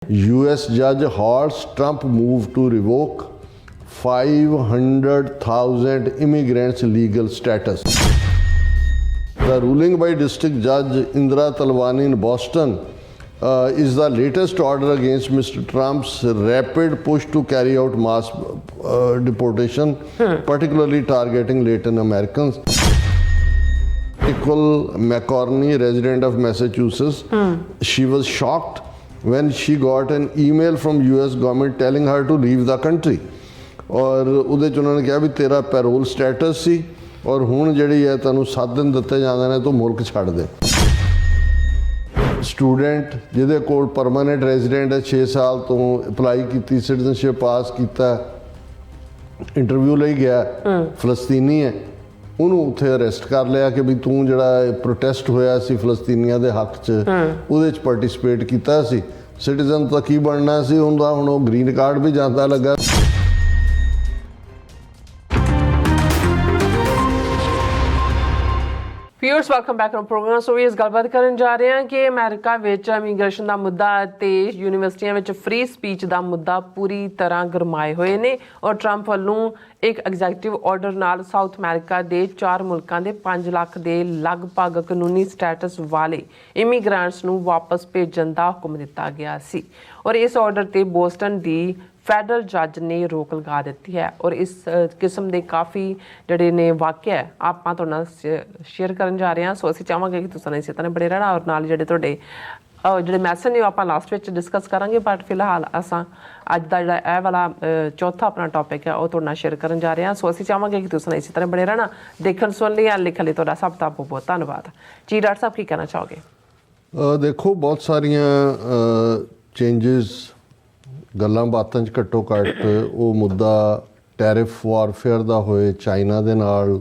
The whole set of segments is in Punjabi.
US judge halts Trump move to revoke 500,000 immigrants' legal status. The ruling by District Judge Indra Talwani in Boston is the latest order against Mr. Trump's rapid push to carry out mass deportation, particularly targeting Latin Americans. Nicole McCorney, resident of Massachusetts, she was shocked when she got an email from US government telling her to leave the country. और ਉਹਦੇ 'ਚ ਉਹਨਾਂ ਨੇ ਕਿਹਾ ਵੀ ਤੇਰਾ ਪੈਰੋਲ ਸਟੇਟਸ ਸੀ ਔਰ ਹੁਣ ਜਿਹੜੀ ਹੈ ਤੁਹਾਨੂੰ 7 ਦਿਨ ਦਿੱਤੇ ਜਾਂਦੇ ਨੇ ਤੂੰ ਮੁਲਕ ਛੱਡ ਦੇ। ਸਟੂਡੈਂਟ ਜਿਹਦੇ ਕੋਲ ਪਰਮਾਨੈਂਟ ਰੈਜ਼ੀਡੈਂਟ ਹੈ 6 ਸਾਲ ਤੋਂ ਅਪਲਾਈ ਕੀਤੀ ਸਿਟੀਜ਼ਨਸ਼ਿਪ ਪਾਸ ਕੀਤਾ ਇੰਟਰਵਿਊ ਲਈ ਗਿਆ ਫਲਸਤੀਨੀ ਹੈ ਉਹਨੂੰ ਉੱਥੇ ਅਰੈਸਟ ਕਰ ਲਿਆ ਕਿ ਵੀ ਤੂੰ ਜਿਹੜਾ ਪ੍ਰੋਟੈਸਟ ਹੋਇਆ ਸੀ ਫਲਸਤੀਨੀਆਂ ਦੇ ਹੱਕ 'ਚ ਉਹਦੇ 'ਚ ਪਾਰਟਿਸਿਪੇਟ ਕੀਤਾ ਸੀ ਸਿਟੀਜ਼ਨ ਤਾਂ ਕੀ ਬਣਨਾ ਸੀ ਹੁੰਦਾ ਹੁਣ ਉਹ ਗ੍ਰੀਨ ਕਾਰਡ ਵੀ ਜਾਂਦਾ ਲੱਗਾ। Viewers welcome back to program. So ਇਸ ਗੱਲਬਾਤ ਕਰਨ ਜਾ ਰਹੇ ਹਾਂ ਕਿ ਅਮਰੀਕਾ ਵਿੱਚ ਇਮੀਗ੍ਰੇਸ਼ਨ ਦਾ ਮੁੱਦਾ ਅਤੇ ਯੂਨੀਵਰਸਿਟੀਆਂ ਵਿੱਚ ਫ੍ਰੀ ਸਪੀਚ ਦਾ ਮੁੱਦਾ ਪੂਰੀ ਤਰ੍ਹਾਂ ਗਰਮਾਏ ਹੋਏ ਨੇ ਔਰ ਟਰੰਪ ਵੱਲੋਂ ਇੱਕ ਐਗਜ਼ੈਕਟਿਵ ਆਰਡਰ ਨਾਲ ਸਾਊਥ ਅਮਰੀਕਾ ਦੇ 4 ਮੁਲਕਾਂ ਦੇ 5 ਲੱਖ ਦੇ ਲਗਭਗ ਕਾਨੂੰਨੀ ਸਟੇਟਸ ਵਾਲੇ ਇਮੀਗ੍ਰੈਂਟਸ ਨੂੰ ਵਾਪਸ ਭੇਜਣ ਦਾ ਹੁਕਮ ਦਿੱਤਾ ਗਿਆ ਸੀ ਔਰ ਇਸ ਆਰਡਰ ਤੇ ਬੋਸਟਨ ਦੀ ਫੈਡਰਲ ਜੱਜ ਨੇ ਰੋਕ ਲਗਾ ਦਿੱਤੀ ਹੈ ਔਰ ਇਸ ਕਿਸਮ ਦੇ ਕਾਫੀ ਜਿਹੜੇ ਨੇ ਵਾਕਿਆ ਆਪਾਂ ਤੁਹਾਡੇ ਨਾਲ ਸ਼ੇਅਰ ਕਰਨ ਜਾ ਰਹੇ ਹਾਂ। ਸੋ ਅਸੀਂ ਚਾਹਾਂਗੇ ਕਿ ਤੁਸੀਂ ਇਸੇ ਤਰ੍ਹਾਂ ਬੜੇ ਰਹਿਣਾ ਔਰ ਨਾਲ ਜਿਹੜੇ ਤੁਹਾਡੇ ਜਿਹੜੇ ਮੈਸੇਜ ਨੇ ਉਹ ਆਪਾਂ ਲਾਸਟ ਵਿੱਚ ਡਿਸਕਸ ਕਰਾਂਗੇ ਬਟ ਫਿਲਹਾਲ ਅਸਾਂ ਅੱਜ ਦਾ ਜਿਹੜਾ ਇਹ ਵਾਲਾ ਚੌਥਾ ਆਪਣਾ ਟੌਪਿਕ ਹੈ ਉਹ ਤੁਹਾਡੇ ਨਾਲ ਸ਼ੇਅਰ ਕਰਨ ਜਾ ਰਹੇ ਹਾਂ। ਸੋ ਅਸੀਂ ਚਾਹਾਂਗੇ ਕਿ ਤੁਸੀਂ ਇਸੇ ਤਰ੍ਹਾਂ ਬੜੇ ਰਹਿਣਾ ਦੇਖਣ ਸੁਣ ਲਈ ਲਿਖਣ ਲਈ ਤੁਹਾਡਾ ਸਭ ਦਾ ਬਹੁਤ ਬਹੁਤ ਧੰਨਵਾਦ ਜੀ। ਡਾਕਟਰ ਸਾਹਿਬ ਕੀ ਕਹਿਣਾ ਚਾਹੋਗੇ? ਦੇਖੋ ਬਹੁਤ ਸਾਰੀਆਂ ਚੇਂਜਿਸ ਗੱਲਾਂ ਬਾਤਾਂ 'ਚ ਘੱਟੋ ਘੱਟ ਉਹ ਮੁੱਦਾ ਟੈਰਿਫ ਵਾਰਫੇਅਰ ਦਾ ਹੋਏ ਚਾਈਨਾ ਦੇ ਨਾਲ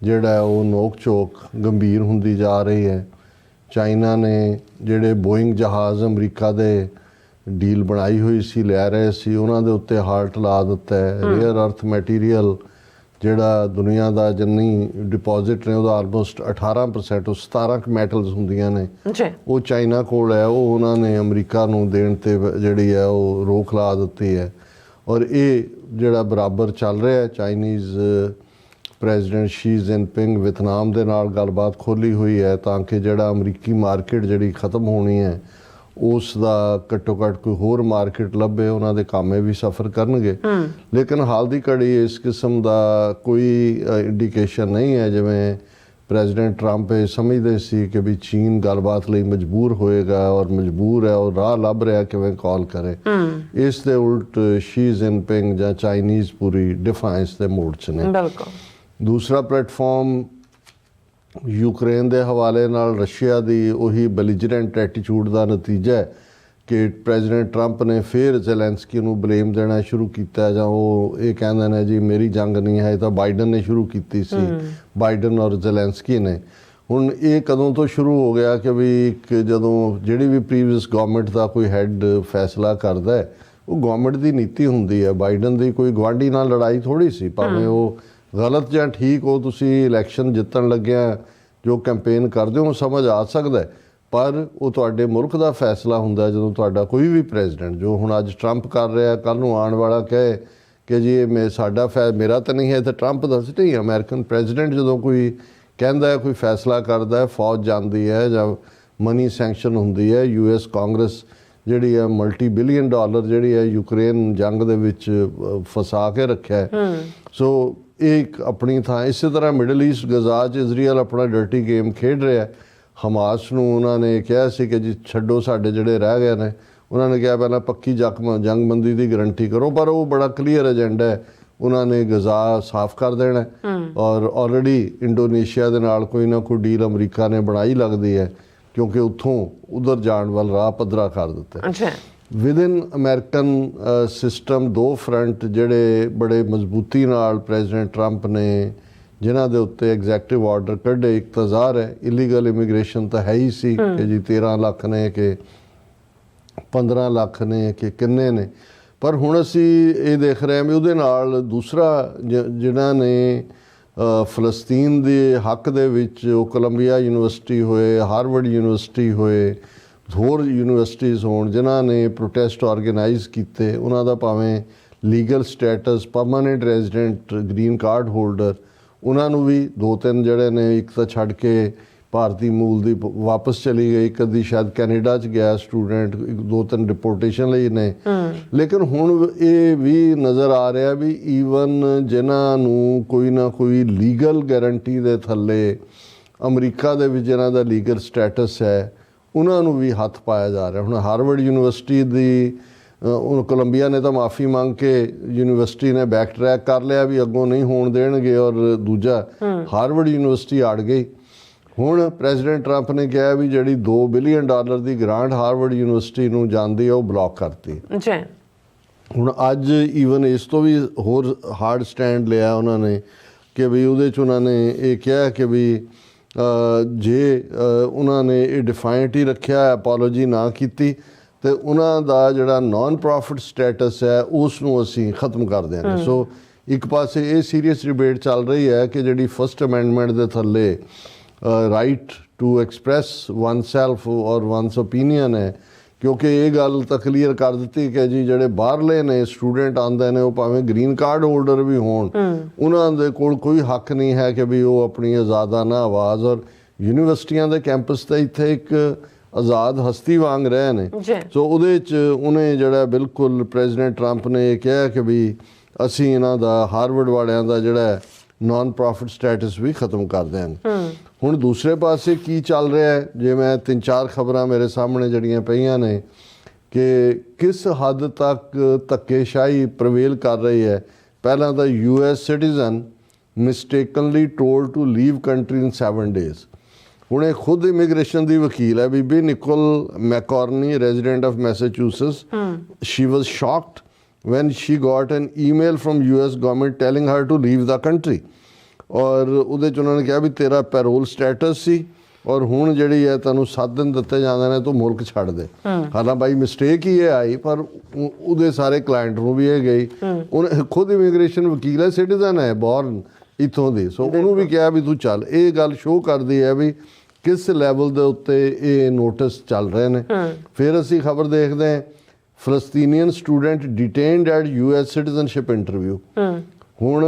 ਜਿਹੜਾ ਉਹ ਨੋਕ ਝੋਕ ਗੰਭੀਰ ਹੁੰਦੀ ਜਾ ਰਹੀ ਹੈ। ਚਾਈਨਾ ਨੇ ਜਿਹੜੇ ਬੋਇੰਗ ਜਹਾਜ਼ ਅਮਰੀਕਾ ਦੇ ਡੀਲ ਬਣਾਈ ਹੋਈ ਸੀ ਲੈ ਰਹੇ ਸੀ ਉਹਨਾਂ ਦੇ ਉੱਤੇ ਹਾਲਟ ਲਾ ਦਿੱਤਾ ਹੈ। ਰੇਅਰ ਅਰਥ ਮੈਟੀਰੀਅਲ ਜਿਹੜਾ ਦੁਨੀਆ ਦਾ ਜਿੰਨੀ ਡਿਪੋਜ਼ਿਟ ਨੇ ਉਹਦਾ ਆਲਮੋਸਟ 18% ਉਹ 17 ਮੈਟਲਸ ਹੁੰਦੀਆਂ ਨੇ ਉਹ ਚਾਈਨਾ ਕੋਲ ਹੈ ਉਹ ਉਹਨਾਂ ਨੇ ਅਮਰੀਕਾ ਨੂੰ ਦੇਣ 'ਤੇ ਜਿਹੜੀ ਹੈ ਉਹ ਰੋਕ ਲਾ ਦਿੱਤੀ ਹੈ ਔਰ ਇਹ ਜਿਹੜਾ ਬਰਾਬਰ ਚੱਲ ਰਿਹਾ Chinese president Xi Jinping Vietnam ਦੇ ਨਾਲ ਗੱਲਬਾਤ ਖੋਲ੍ਹੀ ਹੋਈ ਹੈ ਤਾਂ ਕਿ ਜਿਹੜਾ ਅਮਰੀਕੀ ਮਾਰਕੀਟ ਜਿਹੜੀ ਖਤਮ ਹੋਣੀ ਹੈ ਉਸ ਦਾ ਘੱਟੋ ਘੱਟ ਕੋਈ ਹੋਰ ਮਾਰਕੀਟ ਲੱਭੇ ਉਹਨਾਂ ਦੇ ਕਾਮੇ ਵੀ ਸਫਰ ਕਰਨਗੇ। ਲੇਕਿਨ ਹਾਲ ਦੀ ਘੜੀ ਇਸ ਕਿਸਮ ਦਾ ਕੋਈ ਇੰਡੀਕੇਸ਼ਨ ਨਹੀਂ ਹੈ ਜਿਵੇਂ ਪ੍ਰੈਜ਼ੀਡੈਂਟ ਟਰੰਪ ਇਹ ਸਮਝਦੇ ਸੀ ਕਿ ਵੀ ਚੀਨ ਗੱਲਬਾਤ ਲਈ ਮਜਬੂਰ ਹੋਏਗਾ ਔਰ ਮਜਬੂਰ ਹੈ ਉਹ ਰਾਹ ਲੱਭ ਰਿਹਾ ਕਿਵੇਂ ਕਾਲ ਕਰੇ। ਇਸ ਦੇ ਉਲਟ ਸ਼ੀ ਜਿਨਪਿੰਗ ਜਾਂ ਚਾਈਨੀਜ਼ ਪੂਰੀ ਡਿਫਾਈਂਸ ਦੇ ਮੋਡ 'ਚ ਨੇ। ਦੂਸਰਾ ਪਲੇਟਫਾਰਮ ਯੂਕਰੇਨ ਦੇ ਹਵਾਲੇ ਨਾਲ ਰਸ਼ੀਆ ਦੀ ਉਹੀ ਬੈਲੀਜਰੈਂਟ ਐਟੀਟਿਊਡ ਦਾ ਨਤੀਜਾ ਹੈ ਕਿ ਪ੍ਰੈਜ਼ੀਡੈਂਟ ਟਰੰਪ ਨੇ ਫਿਰ ਜ਼ੈਲੈਂਸਕੀ ਨੂੰ ਬਲੇਮ ਦੇਣਾ ਸ਼ੁਰੂ ਕੀਤਾ ਜਾਂ ਉਹ ਇਹ ਕਹਿੰਦੇ ਨੇ ਜੀ ਮੇਰੀ ਜੰਗ ਨਹੀਂ ਹੈ ਇਹ ਤਾਂ ਬਾਈਡਨ ਨੇ ਸ਼ੁਰੂ ਕੀਤੀ ਸੀ ਬਾਈਡਨ ਔਰ ਜ਼ੈਲੈਂਸਕੀ ਨੇ। ਹੁਣ ਇਹ ਕਦੋਂ ਤੋਂ ਸ਼ੁਰੂ ਹੋ ਗਿਆ ਕਿ ਵੀ ਜਦੋਂ ਜਿਹੜੀ ਵੀ ਪ੍ਰੀਵੀਅਸ ਗਵਰਨਮੈਂਟ ਦਾ ਕੋਈ ਹੈੱਡ ਫੈਸਲਾ ਕਰਦਾ ਹੈ ਉਹ ਗਵਰਨਮੈਂਟ ਦੀ ਨੀਤੀ ਹੁੰਦੀ ਹੈ। ਬਾਈਡਨ ਦੀ ਕੋਈ ਗੁਆਂਢੀ ਨਾਲ ਲੜਾਈ ਥੋੜ੍ਹੀ ਸੀ ਭਾਵੇਂ ਉਹ ਗਲਤ ਜਾਂ ਠੀਕ ਹੋ ਤੁਸੀਂ ਇਲੈਕਸ਼ਨ ਜਿੱਤਣ ਲੱਗਿਆ ਜੋ ਕੈਂਪੇਨ ਕਰਦੇ ਹੋ ਸਮਝ ਆ ਸਕਦਾ ਪਰ ਉਹ ਤੁਹਾਡੇ ਮੁਲਕ ਦਾ ਫੈਸਲਾ ਹੁੰਦਾ ਜਦੋਂ ਤੁਹਾਡਾ ਕੋਈ ਵੀ ਪ੍ਰੈਜ਼ੀਡੈਂਟ ਜੋ ਹੁਣ ਅੱਜ ਟਰੰਪ ਕਰ ਰਿਹਾ ਕੱਲ੍ਹ ਨੂੰ ਆਉਣ ਵਾਲਾ ਕਹੇ ਕਿ ਜੀ ਇਹ ਸਾਡਾ ਮੇਰਾ ਤਾਂ ਨਹੀਂ ਹੈ ਤਾਂ ਟਰੰਪ ਦਾ ਨਹੀਂ ਅਮਰੀਕਨ ਪ੍ਰੈਜ਼ੀਡੈਂਟ ਜਦੋਂ ਕੋਈ ਕਹਿੰਦਾ ਹੈ ਕੋਈ ਫੈਸਲਾ ਕਰਦਾ ਹੈ ਫੌਜ ਜਾਂਦੀ ਹੈ ਜਾਂ ਮਨੀ ਸੈਂਕਸ਼ਨ ਹੁੰਦੀ ਹੈ US ਕਾਂਗਰਸ ਜਿਹੜੀ ਹੈ ਮਲਟੀ ਬਿਲੀਅਨ ਡਾਲਰ ਜਿਹੜੀ ਹੈ ਯੂਕਰੇਨ ਜੰਗ ਦੇ ਵਿੱਚ ਫਸਾ ਕੇ ਰੱਖਿਆ ਹੈ। ਸੋ ਇਹ ਇੱਕ ਆਪਣੀ ਥਾਂ ਇਸੇ ਤਰ੍ਹਾਂ ਮਿਡਲ ਈਸਟ ਗਜ਼ਾ 'ਚ ਇਜ਼ਰਾਈਲ ਆਪਣਾ ਡਰਟੀ ਗੇਮ ਖੇਡ ਰਿਹਾ। ਹਮਾਸ ਨੂੰ ਉਹਨਾਂ ਨੇ ਕਿਹਾ ਸੀ ਕਿ ਜੀ ਛੱਡੋ ਸਾਡੇ ਜਿਹੜੇ ਰਹਿ ਗਏ ਨੇ ਉਹਨਾਂ ਨੇ ਕਿਹਾ ਪਹਿਲਾਂ ਪੱਕੀ ਜੰਗਬੰਦੀ ਦੀ ਗਰੰਟੀ ਕਰੋ ਪਰ ਉਹ ਬੜਾ ਕਲੀਅਰ ਏਜੰਡਾ ਹੈ ਉਹਨਾਂ ਨੇ ਗਜ਼ਾ ਸਾਫ਼ ਕਰ ਦੇਣਾ ਔਰ ਆਲਰੇਡੀ ਇੰਡੋਨੇਸ਼ੀਆ ਦੇ ਨਾਲ ਕੋਈ ਨਾ ਕੋਈ ਡੀਲ ਅਮਰੀਕਾ ਨੇ ਬਣਾਈ ਲੱਗਦੀ ਹੈ ਕਿਉਂਕਿ ਉੱਥੋਂ ਉਧਰ ਜਾਣ ਵੱਲ ਰਾਹ ਪੱਧਰਾ ਕਰ ਦਿੱਤਾ। ਵਿਦਿਨ ਅਮਰੀਕਨ ਸਿਸਟਮ ਦੋ ਫਰੰਟ ਜਿਹੜੇ ਬੜੇ ਮਜ਼ਬੂਤੀ ਨਾਲ ਪ੍ਰੈਜ਼ੀਡੈਂਟ ਟਰੰਪ ਨੇ ਜਿਨ੍ਹਾਂ ਦੇ ਉੱਤੇ ਐਗਜ਼ੈਕਟਿਵ ਆਰਡਰ ਕੱਢੇ ਇੱਕ ਤਾਂ ਜ਼ਾਹਰ ਹੈ ਇਲੀਗਲ ਇਮੀਗ੍ਰੇਸ਼ਨ ਤਾਂ ਹੈ ਹੀ ਸੀ ਕਿ ਜੀ 13 ਲੱਖ ਨੇ ਕਿ 15 ਲੱਖ ਨੇ ਕਿ ਕਿੰਨੇ ਨੇ ਪਰ ਹੁਣ ਅਸੀਂ ਇਹ ਦੇਖ ਰਹੇ ਹਾਂ ਵੀ ਉਹਦੇ ਨਾਲ ਦੂਸਰਾ ਜਿਨ੍ਹਾਂ ਨੇ ਫਲਸਤੀਨ ਦੇ ਹੱਕ ਦੇ ਵਿੱਚ ਉਹ ਕੋਲੰਬੀਆ ਯੂਨੀਵਰਸਿਟੀ ਹੋਏ ਹਾਰਵਰਡ ਯੂਨੀਵਰਸਿਟੀ ਹੋਏ ਹੋਰ ਯੂਨੀਵਰਸਿਟੀਜ਼ ਹੋਣ ਜਿਨ੍ਹਾਂ ਨੇ ਪ੍ਰੋਟੈਸਟ ਆਰਗੇਨਾਈਜ਼ ਕੀਤੇ, ਉਹਨਾਂ ਦਾ ਭਾਵੇਂ legal status permanent resident green card holder, ਉਹਨਾਂ ਨੂੰ ਵੀ 2-3 ਜਿਹੜੇ ਨੇ, ਇੱਕ ਤਾਂ ਛੱਡ ਕੇ ਭਾਰਤੀ ਮੂਲ ਦੀ ਵਾਪਸ ਚਲੀ ਗਈ, ਇੱਕ ਅੱਧੀ ਸ਼ਾਇਦ ਕੈਨੇਡਾ 'ਚ ਗਿਆ ਸਟੂਡੈਂਟ, 2-3 ਡਿਪੋਰਟੇਸ਼ਨ ਲਈ ਨੇ। ਲੇਕਿਨ ਹੁਣ ਇਹ ਵੀ ਨਜ਼ਰ ਆ ਰਿਹਾ ਵੀ ਈਵਨ ਜਿਨ੍ਹਾਂ ਨੂੰ ਕੋਈ ਨਾ ਕੋਈ ਲੀਗਲ ਗਾਰੰਟੀ ਦੇ ਥੱਲੇ ਅਮਰੀਕਾ ਦੇ ਵਿੱਚ ਜਿਨ੍ਹਾਂ ਦਾ ਲੀਗਲ ਸਟੇਟਸ ਹੈ, ਉਹਨਾਂ ਨੂੰ ਵੀ ਹੱਥ ਪਾਇਆ ਜਾ ਰਿਹਾ। ਹੁਣ ਹਾਰਵਰਡ ਯੂਨੀਵਰਸਿਟੀ ਦੀ ਕੋਲੰਬੀਆ ਨੇ ਤਾਂ ਮਾਫੀ ਮੰਗ ਕੇ ਯੂਨੀਵਰਸਿਟੀ ਨੇ ਬੈਕ ਟਰੈਕ ਕਰ ਲਿਆ ਵੀ ਅੱਗੋਂ ਨਹੀਂ ਹੋਣ ਦੇਣਗੇ, ਔਰ ਦੂਜਾ ਹਾਰਵਰਡ ਯੂਨੀਵਰਸਿਟੀ ਅੜ ਗਈ। ਹੁਣ ਪ੍ਰੈਜ਼ੀਡੈਂਟ ਟਰੰਪ ਨੇ ਕਿਹਾ ਵੀ ਜਿਹੜੀ $2 ਬਿਲੀਅਨ ਦੀ ਗ੍ਰਾਂਟ ਹਾਰਵਰਡ ਯੂਨੀਵਰਸਿਟੀ ਨੂੰ ਜਾਂਦੀ ਹੈ ਉਹ ਬਲੌਕ ਕਰਤੀ। ਹੁਣ ਅੱਜ ਈਵਨ ਇਸ ਤੋਂ ਵੀ ਹੋਰ ਹਾਰਡ ਸਟੈਂਡ ਲਿਆ ਉਹਨਾਂ ਨੇ ਕਿ ਵੀ ਉਹਦੇ 'ਚ ਉਹਨਾਂ ਨੇ ਇਹ ਕਿਹਾ ਕਿ ਵੀ ਜੇ ਉਹਨਾਂ ਨੇ ਇਹ ਡਿਫਾਈਨਟ ਹੀ ਰੱਖਿਆ, ਐਪੋਲੋਜੀ ਨਾ ਕੀਤੀ, ਤੇ ਉਹਨਾਂ ਦਾ ਜਿਹੜਾ ਨਾਨ ਪ੍ਰੋਫਿਟ ਸਟੇਟਸ ਹੈ ਉਸ ਨੂੰ ਅਸੀਂ ਖਤਮ ਕਰ ਦਿਆਂਗੇ। ਸੋ ਇੱਕ ਪਾਸੇ ਇਹ ਸੀਰੀਅਸ ਡਿਬੇਟ ਚੱਲ ਰਹੀ ਹੈ ਕਿ ਜਿਹੜੀ ਫਸਟ ਅਮੈਂਡਮੈਂਟ ਦੇ ਥੱਲੇ right to express oneself or one's opinion ਹੈ, ਕਿਉਂਕਿ ਇਹ ਗੱਲ ਤਾਂ ਕਲੀਅਰ ਕਰ ਦਿੱਤੀ ਕਿ ਜੀ ਜਿਹੜੇ ਬਾਹਰਲੇ ਨੇ ਸਟੂਡੈਂਟ ਆਉਂਦੇ ਨੇ, ਉਹ ਭਾਵੇਂ ਗ੍ਰੀਨ ਕਾਰਡ ਹੋਲਡਰ ਵੀ ਹੋਣ, ਉਹਨਾਂ ਦੇ ਕੋਲ ਕੋਈ ਹੱਕ ਨਹੀਂ ਹੈ ਕਿ ਵੀ ਉਹ ਆਪਣੀ ਆਜ਼ਾਦਾਨਾ ਆਵਾਜ਼, ਔਰ ਯੂਨੀਵਰਸਿਟੀਆਂ ਦੇ ਕੈਂਪਸ ਤੇ ਇੱਥੇ ਇੱਕ ਆਜ਼ਾਦ ਹਸਤੀ ਵਾਂਗ ਰਹੇ ਨੇ। ਸੋ ਉਹਦੇ 'ਚ ਉਹਨੇ ਜਿਹੜਾ ਬਿਲਕੁਲ ਪ੍ਰੈਜ਼ੀਡੈਂਟ ਟਰੰਪ ਨੇ ਇਹ ਕਿਹਾ ਕਿ ਵੀ ਅਸੀਂ ਇਹਨਾਂ ਦਾ ਹਾਰਵਰਡ ਵਾਲਿਆਂ ਦਾ ਜਿਹੜਾ ਨਾਨ ਪ੍ਰੋਫਿਟ ਸਟੇਟਸ ਵੀ ਖਤਮ ਕਰ ਦਿਆਂਗੇ। ਹੁਣ ਦੂਸਰੇ ਪਾਸੇ ਕੀ ਚੱਲ ਰਿਹਾ ਹੈ, ਜੇ ਮੈਂ 3-4 ਖਬਰਾਂ ਮੇਰੇ ਸਾਹਮਣੇ ਜਿਹੜੀਆਂ ਪਈਆਂ ਨੇ ਕਿ ਕਿਸ ਹੱਦ ਤੱਕ ਧੱਕੇਸ਼ਾਹੀ ਪ੍ਰਵੇਲ ਕਰ ਰਹੀ ਹੈ। ਪਹਿਲਾਂ ਤਾਂ US citizen mistakenly told to leave country in 7 days। ਹੁਣ ਇਹ ਖੁਦ ਇਮੀਗ੍ਰੇਸ਼ਨ ਦੀ ਵਕੀਲ ਹੈ ਬੀਬੀ Nicole Micheroni, resident of Massachusetts. She was shocked when she got an email from US government telling her to leave the country। ਔਰ ਉਹਦੇ 'ਚ ਉਹਨਾਂ ਨੇ ਕਿਹਾ ਵੀ ਤੇਰਾ ਪੈਰੋਲ ਸਟੇਟਸ ਸੀ ਔਰ ਹੁਣ ਜਿਹੜੀ ਹੈ ਤੁਹਾਨੂੰ 7 ਦਿਨ ਦਿੱਤੇ ਜਾਂਦੇ ਨੇ, ਤੂੰ ਮੁਲਕ ਛੱਡ ਦੇ। ਹਾਲਾਂ ਬਾਈ ਮਿਸਟੇਕ ਹੀ ਇਹ ਆਈ, ਪਰ ਉਹਦੇ ਸਾਰੇ ਕਲਾਇੰਟ ਨੂੰ ਵੀ ਇਹ ਗਈ। ਉਹਨੇ ਖੁਦ ਇਮੀਗ੍ਰੇਸ਼ਨ ਵਕੀਲ ਹੈ, ਸਿਟੀਜ਼ਨ ਹੈ, ਬੋਰਨ ਇੱਥੋਂ ਦੀ। ਸੋ ਉਹਨੂੰ ਵੀ ਕਿਹਾ ਵੀ ਤੂੰ ਚੱਲ। ਇਹ ਗੱਲ ਸ਼ੋਅ ਕਰਦੀ ਹੈ ਵੀ ਕਿਸ ਲੈਵਲ ਦੇ ਉੱਤੇ ਇਹ ਨੋਟਿਸ ਚੱਲ ਰਹੇ ਨੇ। ਫਿਰ ਅਸੀਂ ਖਬਰ ਦੇਖਦੇ ਹਾਂ Palestinian student detained at US citizenship interview. ਹੁਣ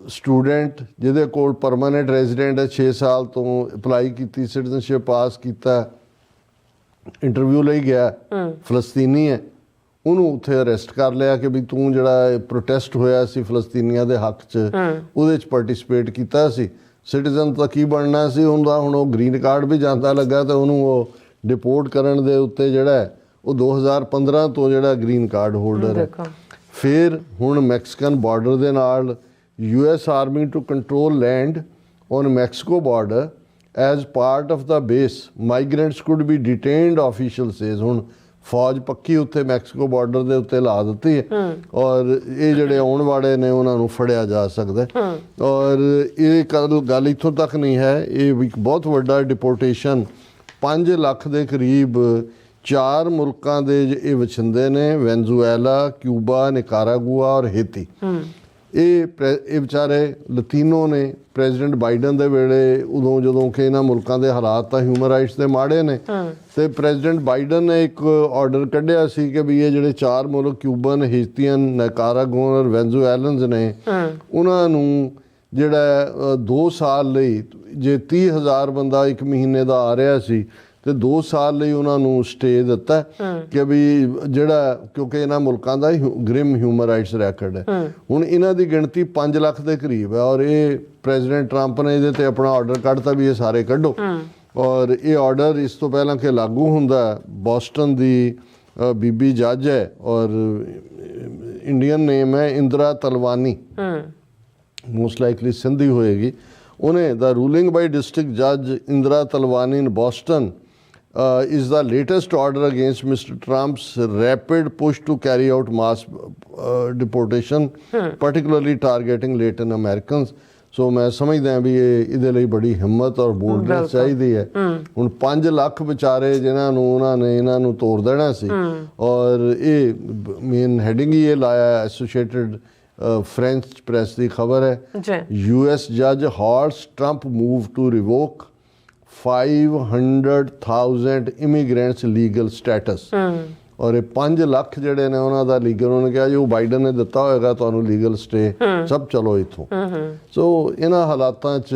ਸਟੂਡੈਂਟ ਜਿਹਦੇ ਕੋਲ ਪਰਮਾਨੈਂਟ ਰੈਜ਼ੀਡੈਂਟ ਹੈ, 6 ਸਾਲ ਤੋਂ ਅਪਲਾਈ ਕੀਤੀ, ਸਿਟੀਜ਼ਨਸ਼ਿਪ ਪਾਸ ਕੀਤਾ, ਇੰਟਰਵਿਊ ਲਈ ਗਿਆ, ਫਲਸਤੀਨੀ ਹੈ, ਉਹਨੂੰ ਉੱਥੇ ਅਰੈਸਟ ਕਰ ਲਿਆ ਕਿ ਵੀ ਤੂੰ ਜਿਹੜਾ ਪ੍ਰੋਟੈਸਟ ਹੋਇਆ ਸੀ ਫਲਸਤੀਨੀਆਂ ਦੇ ਹੱਕ 'ਚ, ਉਹਦੇ 'ਚ ਪਾਰਟਿਸਿਪੇਟ ਕੀਤਾ ਸੀ। ਸਿਟੀਜ਼ਨ ਤਾਂ ਕੀ ਬਣਨਾ ਸੀ ਉਹਦਾ, ਹੁਣ ਉਹ ਗ੍ਰੀਨ ਕਾਰਡ ਵੀ ਜਾਂਦਾ ਲੱਗਾ ਤੇ ਉਹਨੂੰ ਉਹ ਡਿਪੋਰਟ ਕਰਨ ਦੇ ਉੱਤੇ ਜਿਹੜਾ ਉਹ 2015 ਤੋਂ ਜਿਹੜਾ ਗ੍ਰੀਨ ਕਾਰਡ ਹੋਲਡਰ ਹੈ। ਫਿਰ ਹੁਣ ਮੈਕਸੀਕਨ ਬਾਰਡਰ ਦੇ ਨਾਲ US army to control land on Mexico border as part of the base migrants could be detained, official says. ਹੁਣ ਫੌਜ ਪੱਕੀ ਉੱਥੇ ਮੈਕਸੀਕੋ ਬਾਰਡਰ ਦੇ ਉੱਤੇ ਲਾ ਦਿੱਤੀ ਹੈ ਔਰ ਇਹ ਜਿਹੜੇ ਆਉਣ ਵਾਲੇ ਨੇ ਉਹਨਾਂ ਨੂੰ ਫੜਿਆ ਜਾ ਸਕਦਾ। ਔਰ ਇਹ ਗੱਲ ਇੱਥੋਂ ਤੱਕ ਨਹੀਂ ਹੈ, ਇਹ ਇੱਕ ਬਹੁਤ ਵੱਡਾ ਡਿਪੋਰਟੇਸ਼ਨ 5 ਲੱਖ ਦੇ ਕਰੀਬ 4 ਮੁਲਕਾਂ ਦੇ ਇਹ ਵਸਿੰਦੇ ਨੇ, ਵੈਨਜ਼ੂਏਲਾ, ਕਿਊਬਾ, ਨਿਕਾਰਾਗੁਆ ਔਰ ਹੇਤੀ। ਇਹ ਵਿਚਾਰੇ ਲਤੀਨੋ ਨੇ। ਪ੍ਰੈਜ਼ੀਡੈਂਟ ਬਾਈਡਨ ਦੇ ਵੇਲੇ ਉਦੋਂ ਜਦੋਂ ਕਿ ਇਹਨਾਂ ਮੁਲਕਾਂ ਦੇ ਹਾਲਾਤ ਤਾਂ ਹਿਊਮਨ ਰਾਈਟਸ ਦੇ ਮਾੜੇ ਨੇ, ਤੇ ਪ੍ਰੈਜ਼ੀਡੈਂਟ ਬਾਈਡਨ ਨੇ ਇੱਕ ਆਰਡਰ ਕੱਢਿਆ ਸੀ ਕਿ ਵੀ ਇਹ ਜਿਹੜੇ 4 ਮੁਲਕ ਕਿਊਬਨ, ਹੇਤੀਅਨ, ਨਿਕਾਰਾਗੁਆ ਔਰ ਵੈਨਜ਼ੂਏਲਨਸ ਨੇ, ਉਹਨਾਂ ਨੂੰ ਜਿਹੜਾ 2 ਸਾਲ ਲਈ, ਜੇ 30,000 ਬੰਦਾ 1 ਮਹੀਨੇ ਦਾ ਆ ਰਿਹਾ ਸੀ ਤੇ 2 ਸਾਲ ਲਈ ਉਹਨਾਂ ਨੂੰ ਸਟੇ ਦਿੱਤਾ ਕਿ ਵੀ ਜਿਹੜਾ, ਕਿਉਂਕਿ ਇਹਨਾਂ ਮੁਲਕਾਂ ਦਾ ਗ੍ਰਿਮ ਹਿਊਮਨ ਰਾਈਟਸ ਰੈਕਰਡ ਹੈ। ਹੁਣ ਇਹਨਾਂ ਦੀ ਗਿਣਤੀ 5 ਲੱਖ ਦੇ ਕਰੀਬ ਹੈ ਔਰ ਇਹ ਪ੍ਰੈਜ਼ੀਡੈਂਟ ਟਰੰਪ ਨੇ ਇਹਦੇ ਤੇ ਆਪਣਾ ਆਰਡਰ ਕੱਢਤਾ ਵੀ ਇਹ ਸਾਰੇ ਕੱਢੋ। ਔਰ ਇਹ ਆਰਡਰ ਇਸ ਤੋਂ ਪਹਿਲਾਂ ਕਿ ਲਾਗੂ ਹੁੰਦਾ, ਬੋਸਟਨ ਦੀ ਬੀਬੀ ਜੱਜ ਹੈ ਔਰ ਇੰਡੀਅਨ ਨੇਮ ਹੈ ਇੰਦਰਾ ਤਲਵਾਨੀ, ਮੋਸਟ ਲਾਈਕਲੀ ਸਿੰਧੀ ਹੋਏਗੀ। ਉਹਨੇ ਦਾ ਰੂਲਿੰਗ ਬਾਈ ਡਿਸਟ੍ਰਿਕਟ ਜੱਜ ਇੰਦਰਾ ਤਲਵਾਨੀ ਇਨ Boston is the latest order against Mr. Trump's rapid push to carry out mass deportation, particularly targeting Latin Americans. ਸੋ ਮੈਂ ਸਮਝਦਾ ਵੀ ਇਹਦੇ ਲਈ ਬੜੀ ਹਿੰਮਤ ਔਰ ਬੋਲਡਨੈਸ ਚਾਹੀਦੀ ਹੈ। ਹੁਣ 5 ਲੱਖ ਵਿਚਾਰੇ ਜਿਨ੍ਹਾਂ ਨੂੰ ਉਹਨਾਂ ਨੇ ਇਹਨਾਂ ਨੂੰ ਤੋੜ ਦੇਣਾ ਸੀ ਔਰ ਇਹ ਮੇਨ ਹੈਡਿੰਗ ਹੀ ਇਹ ਲਾਇਆ, ਐਸੋਸੀਏਟਡ ਫ੍ਰੈਂਚ ਪ੍ਰੈਸ ਦੀ ਖਬਰ ਹੈ। US judge halts Trump move to revoke 500,000 immigrants legal status ਔਰ ਇਹ 5 ਲੱਖ ਜਿਹੜੇ ਨੇ ਉਹਨਾਂ ਦਾ ਲੀਗਲ, ਉਹਨੇ ਕਿਹਾ ਜੀ ਉਹ ਬਾਈਡਨ ਨੇ ਦਿੱਤਾ ਹੋਏਗਾ ਤੁਹਾਨੂੰ ਲੀਗਲ ਸਟੇ, ਸਭ ਚਲੋ ਇੱਥੋਂ। ਸੋ ਇਹਨਾਂ ਹਾਲਾਤਾਂ 'ਚ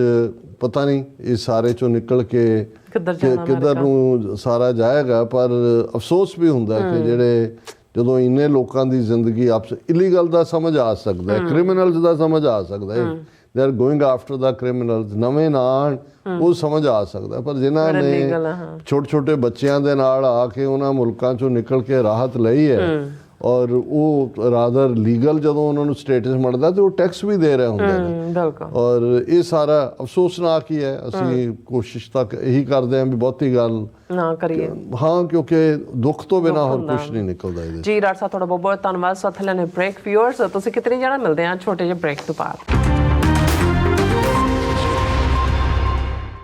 ਪਤਾ ਨਹੀਂ ਇਹ ਸਾਰੇ ਚੋਂ ਨਿਕਲ ਕੇ ਕਿੱਧਰ ਨੂੰ ਸਾਰਾ ਜਾਏਗਾ। ਪਰ ਅਫਸੋਸ ਵੀ ਹੁੰਦਾ ਕਿ ਜਿਹੜੇ ਜਦੋਂ ਇੰਨੇ ਲੋਕਾਂ ਦੀ ਜ਼ਿੰਦਗੀ ਆਪਸ ਇਲੀਗਲ ਦਾ ਸਮਝ ਆ ਸਕਦਾ ਹੈ, ਕ੍ਰਿਮੀਨਲਸ ਦਾ ਸਮਝ ਆ ਸਕਦਾ ਹੈ, they are going after the criminals, ਨਵੇਂ ਨਾਂ ਉਹ ਸਮਝ ਆ ਸਕਦਾ। ਪਰ ਜਿਨ੍ਹਾਂ ਨੇ ਛੋਟੇ ਛੋਟੇ ਬੱਚਿਆਂ ਦੇ ਨਾਲ ਆ ਕੇ ਉਹਨਾਂ ਮੁਲਕਾਂ ਚੋਂ ਨਿਕਲ ਕੇ ਰਾਹਤ ਲਈ ਹੈ ਔਰ ਉਹ ਰਾਦਰ ਲੀਗਲ ਜਦੋਂ ਉਹਨਾਂ ਨੂੰ ਸਟੇਟਸ ਮਿਲਦਾ ਤੇ ਉਹ ਟੈਕਸ ਵੀ ਦੇ ਰਹੇ ਹੁੰਦੇ ਨੇ। ਔਰ ਇਹ ਸਾਰਾ ਅਫਸੋਸਨਾਕ ਹੀ ਹੈ। ਅਸੀਂ ਕੋਸ਼ਿਸ਼ ਤੱਕ ਇਹੀ ਕਰਦੇ ਹਾਂ ਵੀ ਬਹੁਤੀ ਗੱਲ ਨਾ ਕਰੀਏ। ਹਾਂ, ਕਿਉਂਕਿ ਦੁੱਖ ਤੋਂ ਬਿਨਾਂ ਹੋਰ ਕੁਝ ਨਹੀਂ ਨਿਕਲਦਾ ਇਹਦੇ। ਜੀ ਡਾਕਟਰ ਸਾਹਿਬ ਤੁਹਾਡਾ ਬਹੁਤ ਬਹੁਤ ਧੰਨਵਾਦ। ਸਾਥ ਲੈਣੇ ਬ੍ਰੇਕ। ਵਿਊਅਰਸ ਤੁਸੀਂ ਕਿਤਨੀ ਜਾਣਾ, ਮਿਲਦੇ ਹਾਂ ਛੋਟੇ ਜਿਹੇ ਬ੍ਰੇਕ ਤੋਂ ਬਾਅਦ।